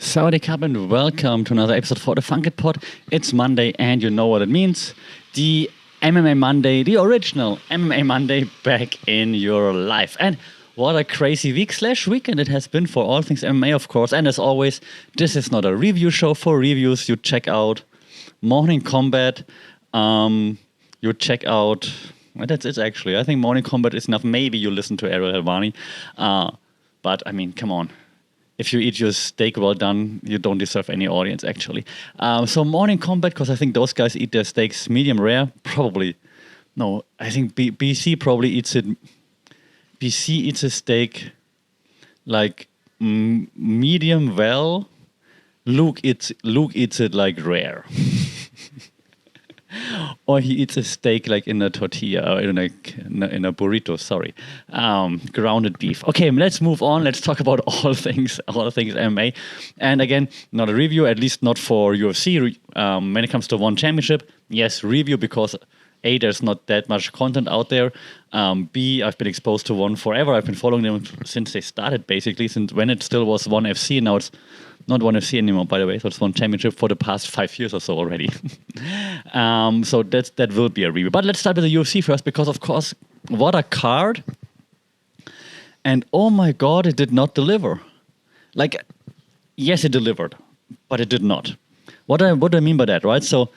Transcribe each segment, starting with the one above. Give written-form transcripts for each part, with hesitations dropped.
Sawadee Cup and welcome to another episode for the Funkit Pod. It's Monday and you know what it means. The MMA Monday, the original MMA Monday back in your life. And what a crazy week/weekend it has been for all things MMA, of course. And as always, this is not a review show. For reviews, you check out Morning Combat. You check out... Well, that's it, actually. I think Morning Combat is enough. Maybe you listen to Ariel Helwani. But, I mean, come on. If you eat your steak well done, you don't deserve any audience, actually. So Morning Combat, because I think those guys eat their steaks medium rare. Probably. No, I think BC probably eats it... BC eats a steak like medium well. Luke eats it like rare. Or he eats a steak like in a tortilla or in a burrito. Sorry, grounded beef. Okay, let's move on. Let's talk about all things MMA. And again, not a review, at least not for UFC. When it comes to one championship, yes, review because A, there's not that much content out there. B, I've been exposed to one forever. I've been following them since they started, basically, since when it still was ONE FC. Now it's not ONE FC anymore, by the way. So it's one championship for the past 5 years or so already. So that will be a review. But let's start with the UFC first, because, of course, what a card. And oh my God, it did not deliver. Like, yes, it delivered, but it did not. What do I mean by that, right? So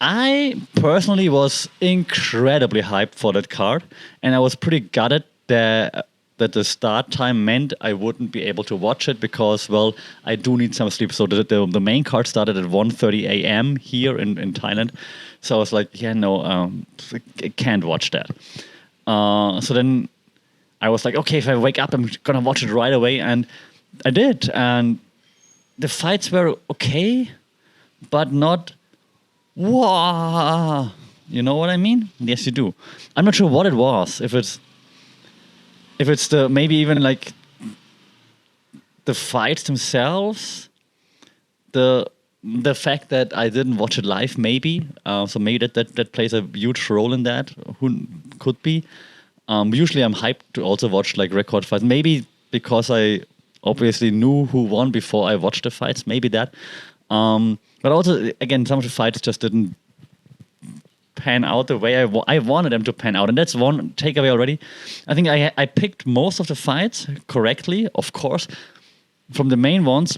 I personally was incredibly hyped for that card, and I was pretty gutted that the start time meant I wouldn't be able to watch it because, well, I do need some sleep. So the main card started at 1:30 a.m. here in Thailand. So I was like, yeah, no, I can't watch that. So then I was like, okay, if I wake up, I'm going to watch it right away. And I did. And the fights were okay, but not... Wow, you know what I mean? Yes, you do. I'm not sure what it was. If it's the maybe even like the fights themselves, the fact that I didn't watch it live, maybe. So maybe that plays a huge role in that. Who could be? Usually I'm hyped to also watch like record fights. Maybe because I obviously knew who won before I watched the fights. Maybe that. But also, again, some of the fights just didn't pan out the way I wanted them to pan out. And that's one takeaway already. I think I picked most of the fights correctly, of course. From the main ones,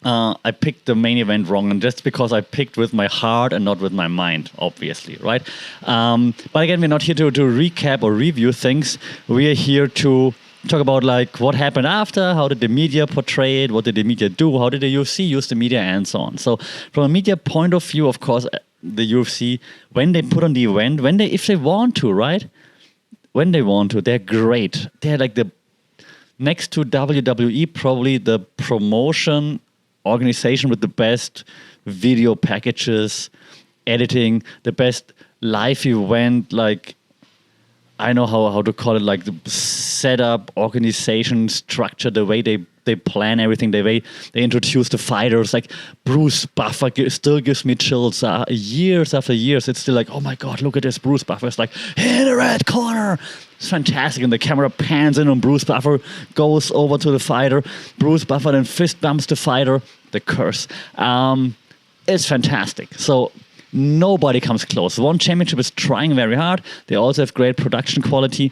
I picked the main event wrong. And that's because I picked with my heart and not with my mind, obviously, right? But again, we're not here to recap or review things. We are here to talk about like what happened after, how did the media portray it, what did the media do, how did the UFC use the media, and so on. So from a media point of view, of course, the UFC, when they put on the event, if they want to, right? When they want to, they're great. They're like the next to WWE, probably the promotion organization with the best video packages, editing, the best live event, like I know how to call it, like the setup, organization, structure, the way they plan everything, the way they introduce the fighters. Like Bruce Buffer still gives me chills years after years. It's still like, oh my God, look at this. Bruce Buffer is like, in the red corner. It's fantastic. And the camera pans in on Bruce Buffer, goes over to the fighter. Bruce Buffer then fist bumps the fighter. The curse. It's fantastic. So nobody comes close. One championship is trying very hard. They also have great production quality.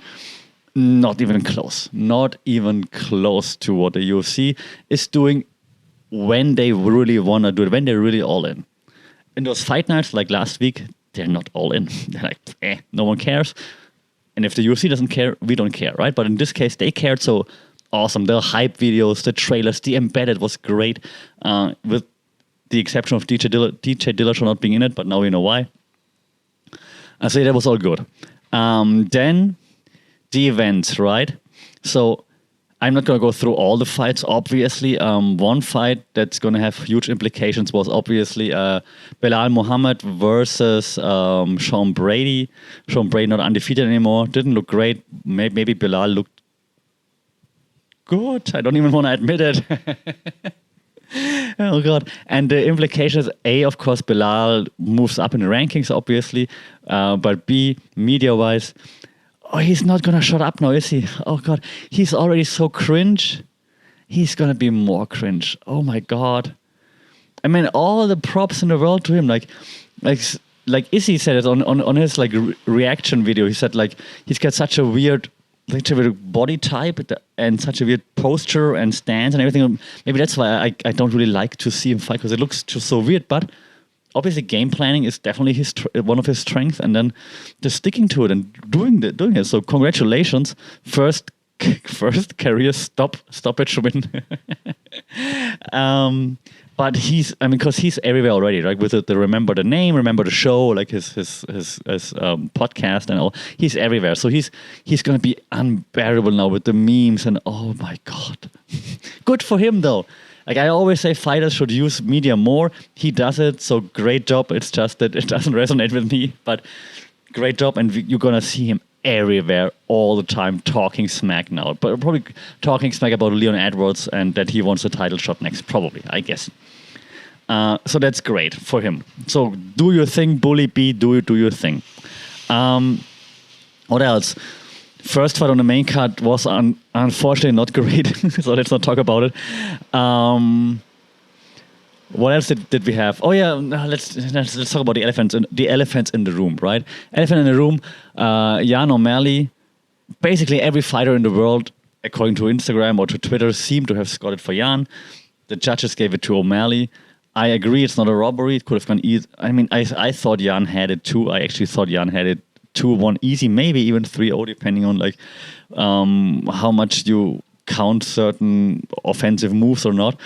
Not even close. Not even close to what the UFC is doing when they really want to do it, when they're really all in. In those fight nights, like last week, they're not all in. They're like, no one cares. And if the UFC doesn't care, we don't care, right? But in this case, they cared, so awesome. The hype videos, the trailers, the embedded was great. With the exception of DJ Dillashaw not being in it, but now we know why. I say that was all good. Then the events, right? So I'm not going to go through all the fights, obviously. One fight that's going to have huge implications was obviously Belal Muhammad versus Sean Brady. Sean Brady not undefeated anymore. Didn't look great. Maybe Belal looked good. I don't even want to admit it. Oh, God. And the implications, A, of course, Belal moves up in the rankings, obviously. But B, media-wise, he's not going to shut up now, is he? Oh, God. He's already so cringe. he's gonna be more cringe. Oh my god. I mean, all the props in the world to him. Like Izzy said it on his like reaction video. He said like he's got such a weird body type and such a weird posture and stance and everything. Maybe that's why I don't really like to see him fight, because it looks just so weird. But obviously, game planning is definitely one of his strengths, and then just sticking to it and doing it. So congratulations, first career stoppage win. But because he's everywhere already, right? With the remember the name, remember the show, like his podcast and all. He's everywhere, so he's gonna be unbearable now with the memes and oh my god. Good for him though. Like I always say, fighters should use media more. He does it, so great job. It's just that it doesn't resonate with me, but great job, and you're gonna see him everywhere all the time talking smack now, but probably talking smack about Leon Edwards and that he wants a title shot next, probably, I guess. So that's great for him. So do your thing, Bully B, do your thing. What else? First fight on the main card was unfortunately not great, so let's not talk about it. What else did we have? Oh yeah, let's talk about the elephants in the room, right? Elephant in the room. Jan O'Malley. Basically, every fighter in the world, according to Instagram or to Twitter, seemed to have scored it for Jan. The judges gave it to O'Malley. I agree, it's not a robbery. It could have gone easy. I mean, I thought Jan had it too. I actually thought Jan had it 2-1 easy, maybe even 3-0, depending on like how much you count certain offensive moves or not.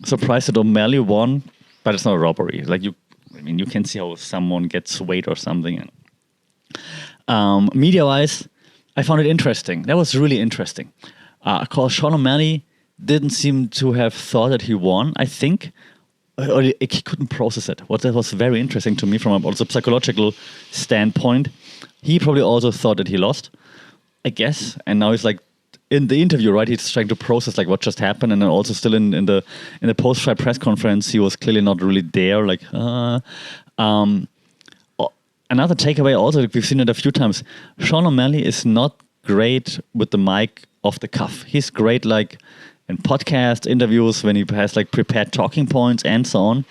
Surprised that O'Malley won, but it's not a robbery. Like you can see how someone gets swayed or something. Media-wise, I found it interesting. That was really interesting. Because Sean O'Malley didn't seem to have thought that he won, I think, or he couldn't process it. That was very interesting to me from a also psychological standpoint. He probably also thought that he lost, I guess, and now he's like, in the interview, right, he's trying to process like what just happened, and then also still in the post-fight press conference, he was clearly not really there. Like, another takeaway also, like we've seen it a few times. Sean O'Malley is not great with the mic off the cuff. He's great like in podcast interviews when he has like prepared talking points and so on.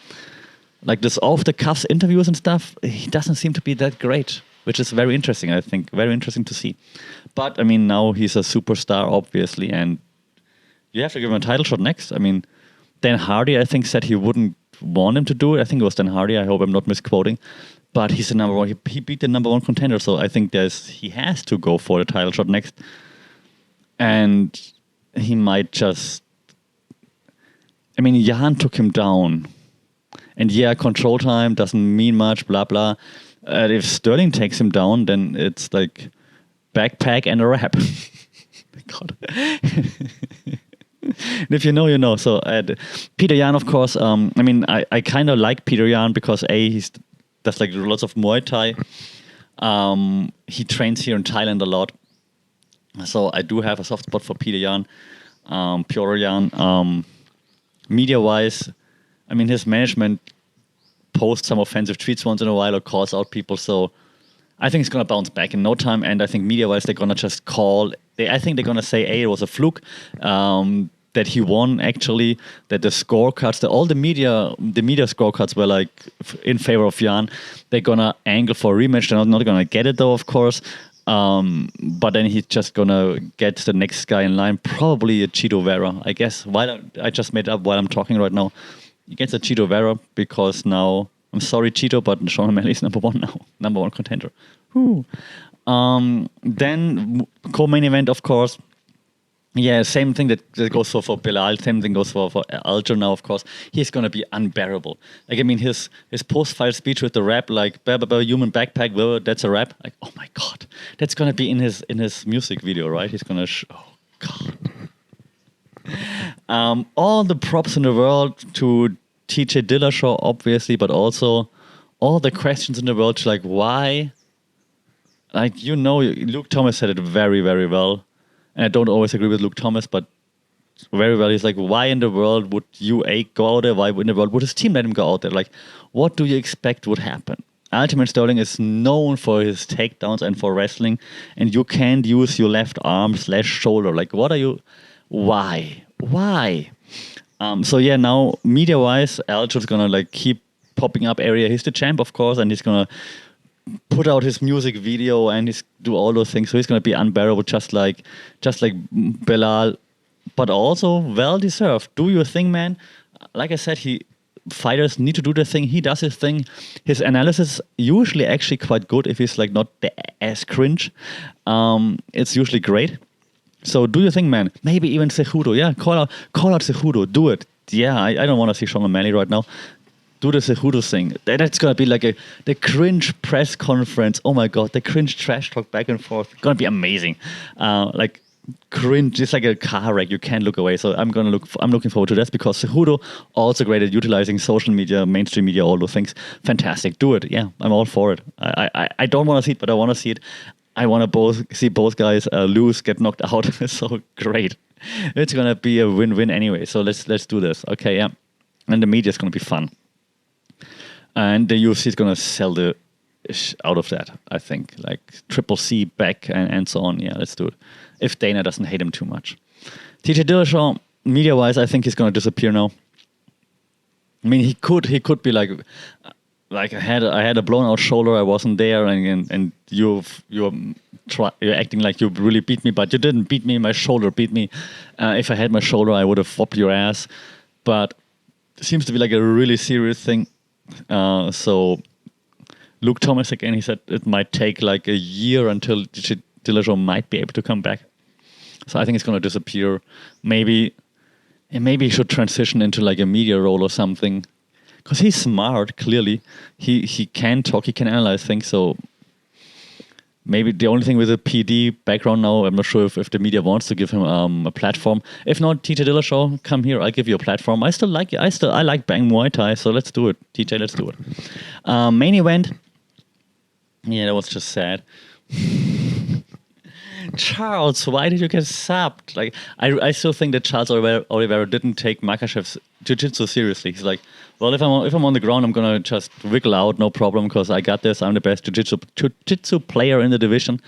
Like this off the cuffs interviews and stuff, he doesn't seem to be that great, which is very interesting. I think very interesting to see. But I mean, now he's a superstar, obviously, and you have to give him a title shot next. I mean, Dan Hardy, I think, said he wouldn't want him to do it. I think it was Dan Hardy. I hope I'm not misquoting. But he's the number one. He beat the number one contender, so I think he has to go for the title shot next. And he might just... I mean, Jan took him down. And yeah, control time doesn't mean much, blah, blah. If Sterling takes him down, then it's like... backpack and a wrap. God. If you know, you know. So Peter Yan, of course. I mean, I kind of like Peter Yan because he does like lots of Muay Thai. He trains here in Thailand a lot, so I do have a soft spot for Peter Yan, Pure Yan. Media-wise, I mean, his management posts some offensive tweets once in a while or calls out people. So I think it's going to bounce back in no time, and I think media-wise they're going to just I think they're going to say, it was a fluke, that he won actually, that the scorecards, all the media scorecards were like in favor of Jan. They're going to angle for a rematch. They're not going to get it though, of course. But then he's just going to get the next guy in line, probably a Chito Vera, I guess. I just made it up while I'm talking right now. He gets a Chito Vera because now... I'm sorry, Cheeto, but Sean O'Malley is number one now. Number one contender. Then co-main event, of course. Yeah, same thing that goes for Bilal. Same thing goes for Aljo now, of course. He's going to be unbearable. Like, I mean, his post-fight speech with the rap, like, human backpack, that's a rap. Like, oh my God. That's going to be in his music video, right? He's going to... oh, God. All the props in the world to... TJ Dillashaw, obviously, but also all the questions in the world, like why? Like, Luke Thomas said it very, very well. And I don't always agree with Luke Thomas, but very well. He's like, why in the world would UA go out there? Why in the world would his team let him go out there? Like, what do you expect would happen? Aljamain Sterling is known for his takedowns and for wrestling, and you can't use your left arm /shoulder. Like, what are you Why? So yeah, now media-wise, Altuve's gonna like keep popping up area. He's the champ, of course, and he's gonna put out his music video and he's do all those things. So he's gonna be unbearable, just like Belal, but also well deserved. Do your thing, man. Like I said, fighters need to do their thing. He does his thing. His analysis usually actually quite good if he's like not as cringe. It's usually great. So do your thing, man. Maybe even Cejudo. Yeah, call out Cejudo. Do it. Yeah, I don't want to see Sean O'Malley right now. Do the Cejudo thing. That's gonna be like the cringe press conference. Oh my god, the cringe trash talk back and forth. Gonna be amazing. Like cringe, it's like a car wreck. You can't look away. So I'm looking forward to this because Cejudo also great at utilizing social media, mainstream media, all those things. Fantastic. Do it. Yeah, I'm all for it. I don't want to see it, but I want to see it. I want to see both guys lose, get knocked out. So great. It's gonna be a win-win anyway. So let's do this. Okay, yeah. And the media is gonna be fun. And the UFC is gonna sell the out of that. I think like Triple C back and so on. Yeah, let's do it. If Dana doesn't hate him too much. TJ Dillashaw, media-wise, I think he's gonna disappear now. I mean, he could be like I had a blown out shoulder. I wasn't there, and you're acting like you really beat me, but you didn't beat me. My shoulder beat me. If I had my shoulder, I would have whopped your ass. But it seems to be like a really serious thing. So Luke Thomas again, he said it might take like a year until Dillashaw might be able to come back. So I think it's going to disappear. Maybe he should transition into like a media role or something. Because he's smart, clearly. He can talk, he can analyze things. So maybe the only thing with a PD background now, I'm not sure if the media wants to give him a platform. If not, TJ Dillashaw, come here, I'll give you a platform. I like Bang Muay Thai, so let's do it. TJ, let's do it. Main event. Yeah, that was just sad. Charles, why did you get subbed? Like, I still think that Charles Oliveira didn't take Makhachev's jiu-jitsu seriously. He's like, well, if I'm on the ground, I'm gonna just wiggle out, no problem, because I got this. I'm the best jiu-jitsu player in the division.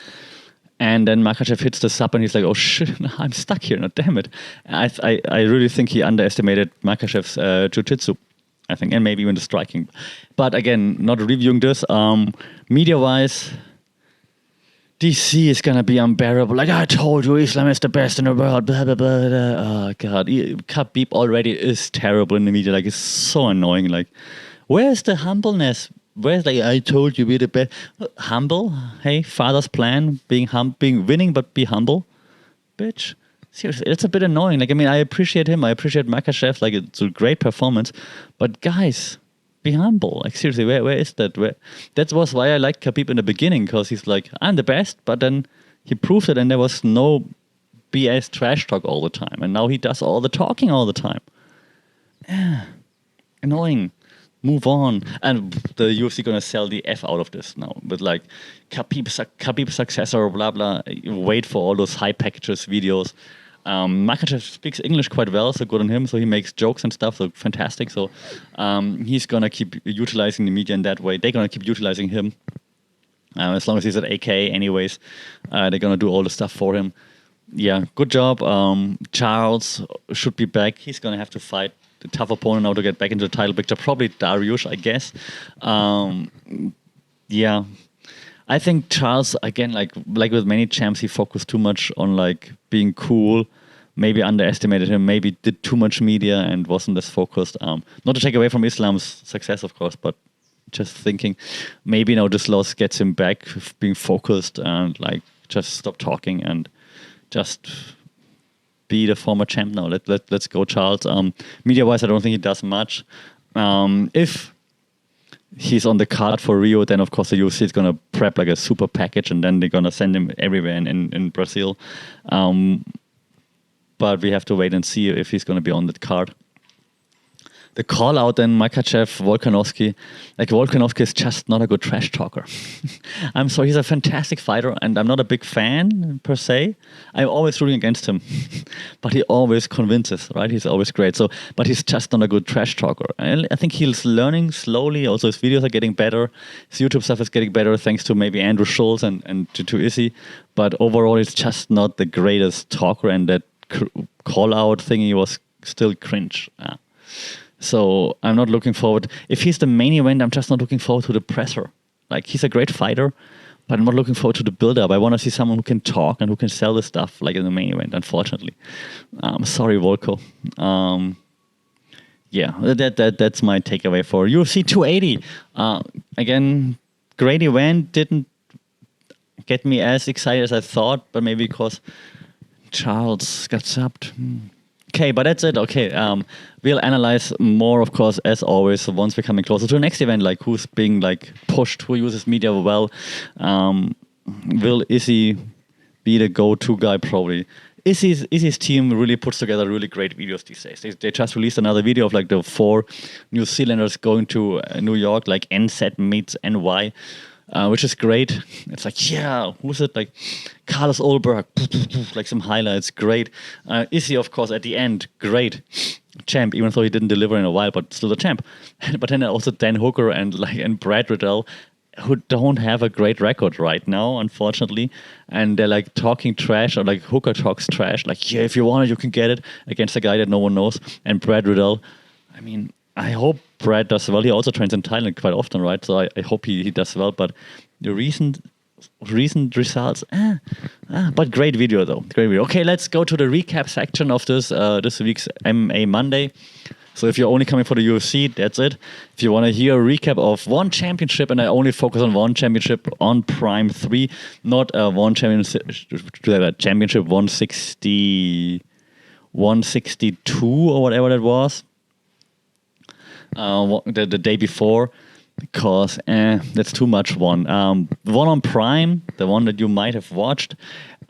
And then Makhachev hits the sub, and he's like, oh shit, I'm stuck here. No, damn it. I really think he underestimated Makhachev's jiu-jitsu. I think, and maybe even the striking. But again, not reviewing this. Media-wise, DC is gonna be unbearable. Like I told you, Islam is the best in the world. Blah blah blah. Oh god, Khabib already is terrible in the media. Like it's so annoying. Like, where's the humbleness? Where's like I told you we're the best? Humble? Hey, father's plan, being winning, but be humble, bitch. Seriously, it's a bit annoying. Like I mean, I appreciate him. I appreciate Makhachev. Like it's a great performance, but guys, be humble. Like seriously, where is that? That was why I liked Khabib in the beginning, because he's like, I'm the best, but then he proved it, and there was no BS trash talk all the time, and now he does all the talking all the time. Yeah, annoying. Move on. And the UFC gonna sell the F out of this now, but like Khabib successor, blah blah. Wait for all those high packages videos. Makhachev speaks English quite well, so good on him. So he makes jokes and stuff, so fantastic. So he's gonna keep utilizing the media in that way. They're gonna keep utilizing him as long as he's at AK. Anyways, they're gonna do all the stuff for him. Yeah, good job. Charles should be back. He's gonna have to fight the tough opponent now to get back into the title picture. Probably Dariush, I guess. Yeah. I think Charles, again, like with many champs, he focused too much on like being cool, maybe underestimated him, maybe did too much media and wasn't as focused. Not to take away from Islam's success, of course, but just thinking maybe now this loss gets him back being focused and like just stop talking and just be the former champ now. Let's go, Charles. Media-wise, I don't think he does much. If he's on the card for Rio, then of course the UFC is going to prep like a super package, and then they're going to send him everywhere in Brazil. But we have to wait and see if he's going to be on that card. The call out then, Makhachev, Volkanovski. Like Volkanovski is just not a good trash talker. I'm sorry, he's a fantastic fighter, and I'm not a big fan per se. I'm always rooting against him, but he always convinces, right? He's always great. So, but he's just not a good trash talker. And I think he's learning slowly. Also, his videos are getting better. His YouTube stuff is getting better thanks to maybe Andrew Schultz and to Izzy. But overall, he's just not the greatest talker, and that call out thingy was still cringe. So I'm not looking forward. If he's the main event, I'm just not looking forward to the presser. Like, he's a great fighter, but I'm not looking forward to the build-up. I want to see someone who can talk and who can sell the stuff, like in the main event, unfortunately. Sorry, Volko. Yeah, that's my takeaway for UFC 280. Again, great event. Didn't get me as excited as I thought, but maybe because Charles got subbed. Okay, but that's it. Okay, we'll analyze more, of course, as always, once we're coming closer to the next event, like who's being like pushed, who uses media well. Will Izzy be the go-to guy? Probably. Izzy's team really puts together really great videos these days. They just released another video of like the 4 New Zealanders going to New York, like NZ meets NY. Which is great. It's like, yeah, who's it? Like Carlos Olberg, like some highlights, great. Izzy, of course, at the end, great. Champ, even though he didn't deliver in a while, but still a champ. But then also Dan Hooker and Brad Riddell, who don't have a great record right now, unfortunately. And they're like talking trash, or like Hooker talks trash, like, yeah, if you want it, you can get it, against a guy that no one knows. And Brad Riddell, I mean, I hope Brad does well. He also trains in Thailand quite often, right? So I hope he does well. But the recent results, but great video though. Great video. Okay, let's go to the recap section of this week's MMA Monday. So if you're only coming for the UFC, that's it. If you want to hear a recap of one championship, and I only focus on one championship on Prime 3, not one championship 162 or whatever that was. The day before, because that's too much one. The one on Prime, the one that you might have watched,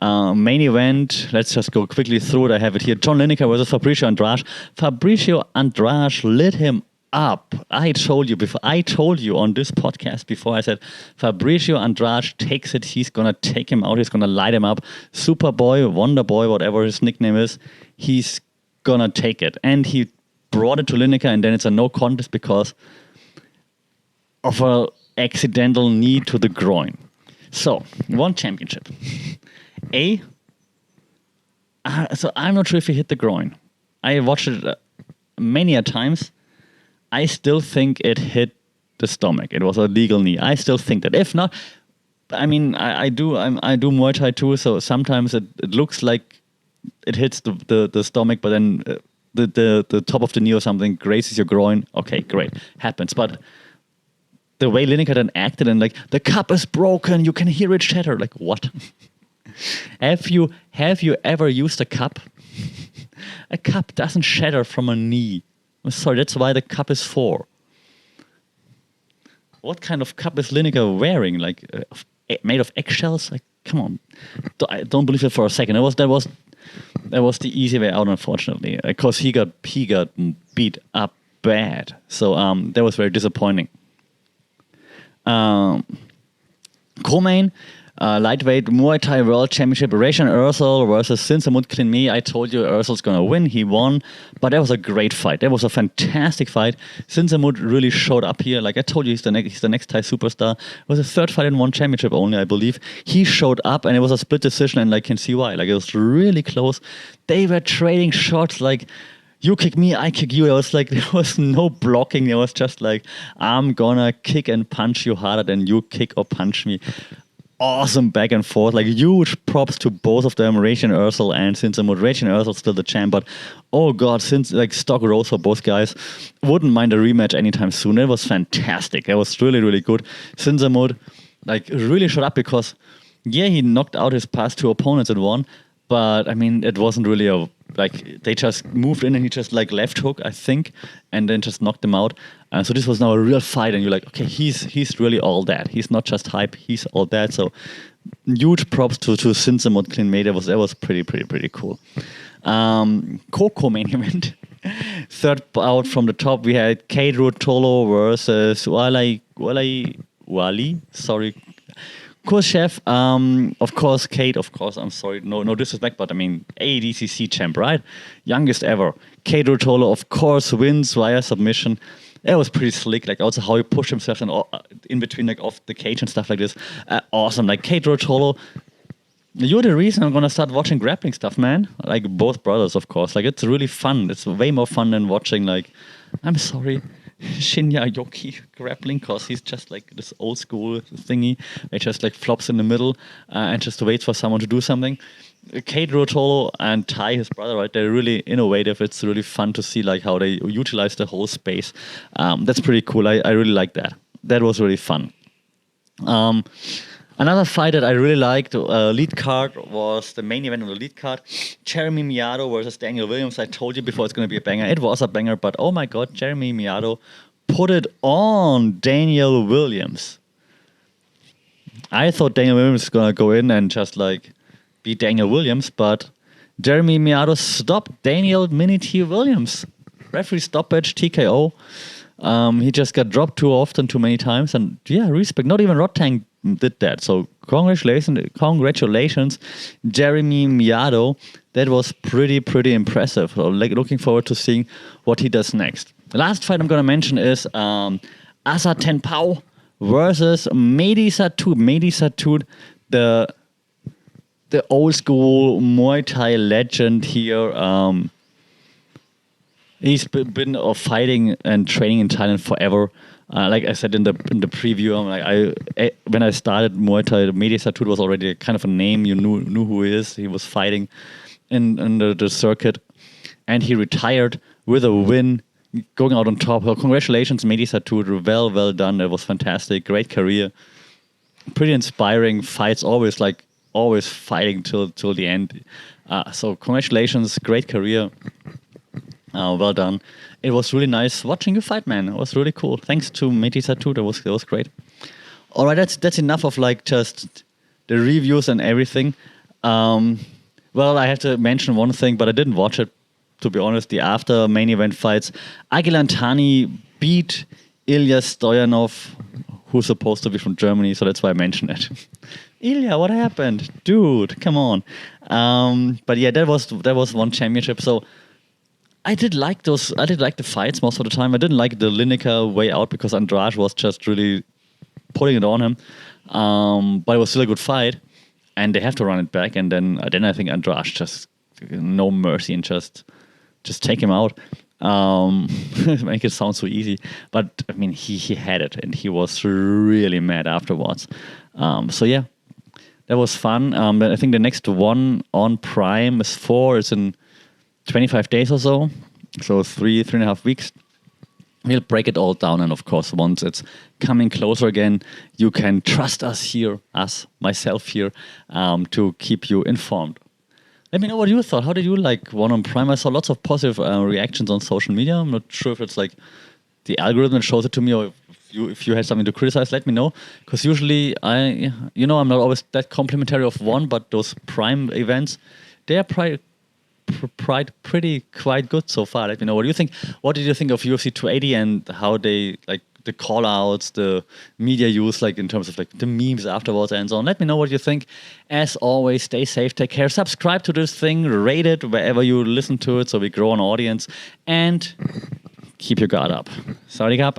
main event, let's just go quickly through it. I have it here. John Lineker versus Fabricio Andrade. Fabricio Andrade lit him up. I told you on this podcast before, I said, Fabricio Andrade takes it. He's going to take him out. He's going to light him up. Superboy, Wonder Boy, whatever his nickname is, he's going to take it. And he brought it to Lineker, and then it's a no contest because of an accidental knee to the groin. So, one championship. So I'm not sure if he hit the groin. I watched it many a times. I still think it hit the stomach. It was a legal knee. I still think that. If not, I mean, I do Muay Thai too, so sometimes it looks like it hits the stomach, but then the top of the knee or something grazes your groin. Okay, great. Happens. But the way Lineker then acted, and like, the cup is broken, you can hear it shatter. Like, what? Have you ever used a cup? A cup doesn't shatter from a knee. I'm sorry, that's why the cup is for. What kind of cup is Lineker wearing? Like, made of eggshells? Like, come on. I don't believe it for a second. That was the easy way out, unfortunately, because he got beat up bad. So that was very disappointing. Co-main, lightweight Muay Thai World Championship, Rayshon Ersel versus Sinsamut Klinmi. I told you Ersel's going to win. He won, but that was a great fight. That was a fantastic fight. Sinsamut really showed up here. Like I told you, he's the next Thai superstar. It was a third fight in one championship only, I believe. He showed up, and it was a split decision, and I can see why. Like, it was really close. They were trading shots like, you kick me, I kick you. It was like, there was no blocking. It was just like, I'm gonna kick and punch you harder than you kick or punch me. Awesome back and forth. Like, huge props to both of them, Rayshon Ersel and Sinsamut. Rayshon Ersel still the champ, but oh god, since like stock rose for both guys. Wouldn't mind a rematch anytime soon. It was fantastic. It was really, really good. Sinsamut like really showed up because, yeah, he knocked out his past 2 opponents and won. But I mean, it wasn't really they just moved in and he just like left hook, I think, and then just knocked them out. So this was now a real fight, and you're like, okay, he's really all that. He's not just hype, he's all that. So huge props to Sinsamut Klinmi. That was pretty cool. Coco main event. Third out from the top, we had Kate Rutolo versus Wali. Sorry. Khrushchev, of course, Kate, of course, I'm sorry, no disrespect, but I mean, ADCC champ, right? Youngest ever. Kate Rutolo, of course, wins via submission. It was pretty slick, like also how he pushed himself and in between, like off the cage and stuff like this. Awesome. Like Kate Rutolo, You're the reason I'm gonna start watching grappling stuff, man. Like both brothers, of course. Like it's really fun. It's way more fun than watching like, I'm sorry, Shinya Yoki grappling, cause he's just like this old school thingy. It just like flops in the middle and just waits for someone to do something. Kate Rotolo and Ty, his brother, right? They're really innovative. It's really fun to see like how they utilize the whole space. That's pretty cool. I really like that. That was really fun. Another fight that I really liked, lead card, was the main event on the lead card. Jeremy Miyato versus Daniel Williams. I told you before it's going to be a banger. It was a banger, but oh my God, Jeremy Miyato put it on Daniel Williams. I thought Daniel Williams was going to go in and just like beat Daniel Williams, but Jeremy Miyato stopped Daniel Mini T Williams. Referee stoppage, TKO. He just got dropped too often, too many times, and yeah, respect. Not even Rotang did that. So congratulations, Jeremy Miyato. That was pretty impressive. So, like, looking forward to seeing what he does next. The last fight I'm going to mention is Asa Tenpao versus Mehdi Satoot. Mehdi Satoot, the old school Muay Thai legend here. He's been fighting and training in Thailand forever. Like I said in the preview, when I started Muay Thai, Mehdi Satoot was already kind of a name. You knew who he is. He was fighting in the circuit, and he retired with a win, going out on top. So congratulations, Mehdi Satoot. Well done. That was fantastic. Great career. Pretty inspiring fights. Always fighting till the end. So congratulations. Great career. Well done. It was really nice watching you fight, man. It was really cool. Thanks to Mehdi Satoot. That was great. All right, that's enough of like just the reviews and everything. Well, I have to mention one thing, but I didn't watch it, to be honest. The after main event fights, Aguilantani beat Ilya Stoyanov, who's supposed to be from Germany, so that's why I mentioned it. Ilya, what happened? Dude, come on. But yeah, that was one championship. So I did like the fights most of the time. I didn't like the Lineker way out because Andrade was just really putting it on him. But it was still a good fight, and they have to run it back. And then I think Andrade just no mercy and just take him out. Make it sound so easy, but I mean he had it, and he was really mad afterwards. So yeah, that was fun. But I think the next one on Prime is 4. It's in 25 days or so. So 3.5 weeks. We'll break it all down, and of course, once it's coming closer again, you can trust us here, myself here, to keep you informed. Let me know what you thought. How did you like One on Prime? I saw lots of positive reactions on social media. I'm not sure if it's like the algorithm that shows it to me, or if you had something to criticize, let me know. Because usually I'm not always that complimentary of one, but those Prime events, they are pretty quite good so far. Let me know what you think. What did you think of UFC 280 and how they like the call outs, the media use, like in terms of like the memes afterwards and so on? Let me know what you think. As always, stay safe, take care, subscribe to this thing, rate it wherever you listen to it so we grow an audience, and keep your guard up. Sawadee Krap.